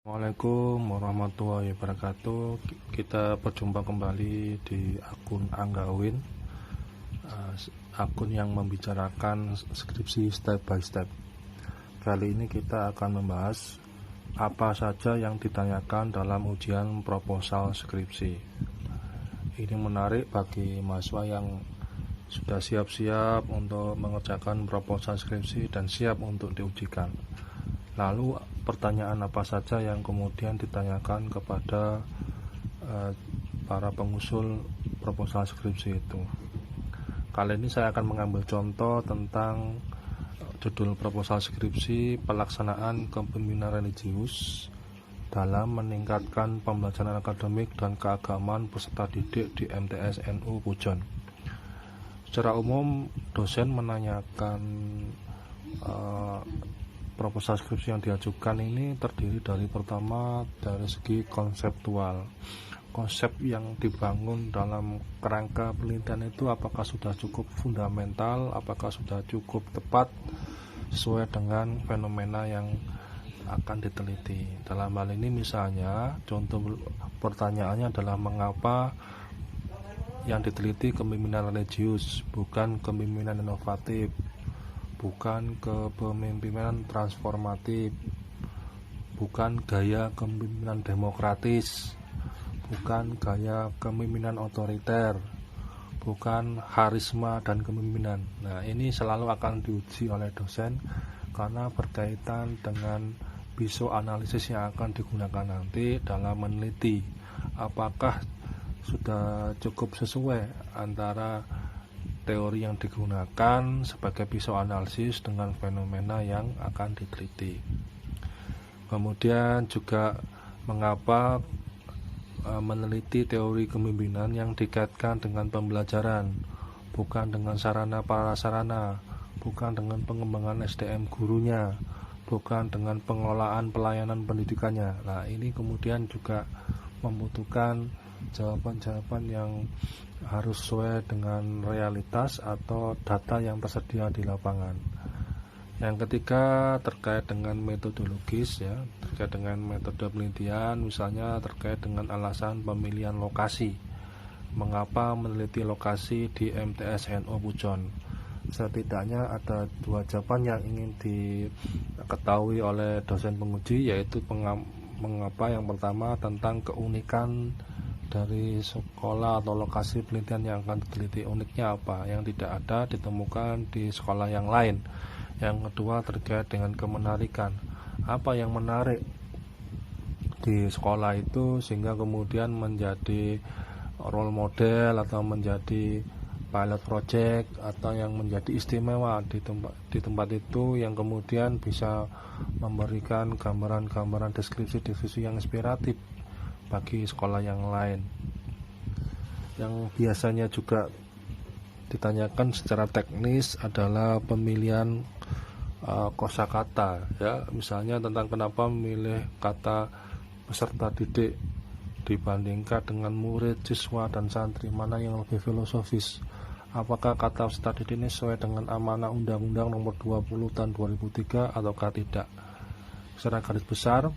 Assalamualaikum warahmatullahi wabarakatuh. Kita berjumpa kembali di akun Anggawin, akun yang membicarakan skripsi step by step. Kali ini kita akan membahas apa saja yang ditanyakan dalam ujian proposal skripsi. Ini menarik bagi mahasiswa yang sudah siap-siap untuk mengerjakan proposal skripsi dan siap untuk diujikan. Lalu pertanyaan apa saja yang kemudian ditanyakan kepada para pengusul proposal skripsi itu. Kali ini saya akan mengambil contoh tentang judul proposal skripsi pelaksanaan kepemimpinan religius dalam meningkatkan pembelajaran akademik dan keagamaan peserta didik di MTS NU Pujon. Secara umum dosen menanyakan proposal skripsi yang diajukan ini terdiri dari pertama dari segi konseptual. Konsep yang dibangun dalam kerangka penelitian itu apakah sudah cukup fundamental, apakah sudah cukup tepat sesuai dengan fenomena yang akan diteliti. Dalam hal ini misalnya contoh pertanyaannya adalah mengapa yang diteliti kepemimpinan religius, bukan kepemimpinan inovatif, bukan kepemimpinan transformatif, bukan gaya kepemimpinan demokratis, bukan gaya kepemimpinan otoriter, bukan harisma dan kepemimpinan. Nah, ini selalu akan diuji oleh dosen karena berkaitan dengan analisis yang akan digunakan nanti dalam meneliti apakah sudah cukup sesuai antara teori yang digunakan sebagai analisis dengan fenomena yang akan diteliti. Kemudian juga mengapa meneliti teori kepemimpinan yang dikaitkan dengan pembelajaran, bukan dengan sarana prasarana, bukan dengan pengembangan SDM gurunya, bukan dengan pengelolaan pelayanan pendidikannya. Nah, ini kemudian juga membutuhkan jawaban-jawaban yang harus sesuai dengan realitas atau data yang tersedia di lapangan. Yang ketiga terkait dengan metodologis, ya, terkait dengan metode penelitian, misalnya terkait dengan alasan pemilihan lokasi. Mengapa meneliti lokasi di MTS NU Pujon? Setidaknya ada dua jawaban yang ingin diketahui oleh dosen penguji, yaitu mengapa yang pertama tentang keunikan dari sekolah atau lokasi penelitian yang akan diteliti, uniknya apa yang tidak ada ditemukan di sekolah yang lain. Yang kedua terkait dengan kemenarikan, apa yang menarik di sekolah itu sehingga kemudian menjadi role model atau menjadi pilot project atau yang menjadi istimewa di tempat itu, yang kemudian bisa memberikan gambaran-gambaran deskripsi yang inspiratif bagi sekolah yang lain. Yang biasanya juga ditanyakan secara teknis adalah pemilihan kosakata, ya, misalnya tentang kenapa memilih kata peserta didik dibandingkan dengan murid, siswa, dan santri, mana yang lebih filosofis. Apakah kata peserta didik ini sesuai dengan amanah Undang-Undang Nomor 20 Tahun 2003 ataukah tidak? Secara garis besar,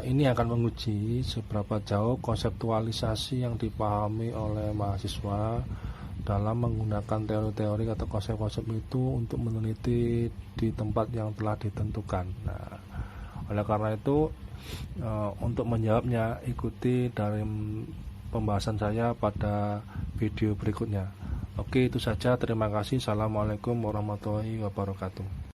ini akan menguji seberapa jauh konseptualisasi yang dipahami oleh mahasiswa dalam menggunakan teori-teori atau konsep-konsep itu untuk meneliti di tempat yang telah ditentukan. Nah, oleh karena itu, untuk menjawabnya ikuti dari pembahasan saya pada video berikutnya. Oke, itu saja. Terima kasih. Assalamualaikum warahmatullahi wabarakatuh.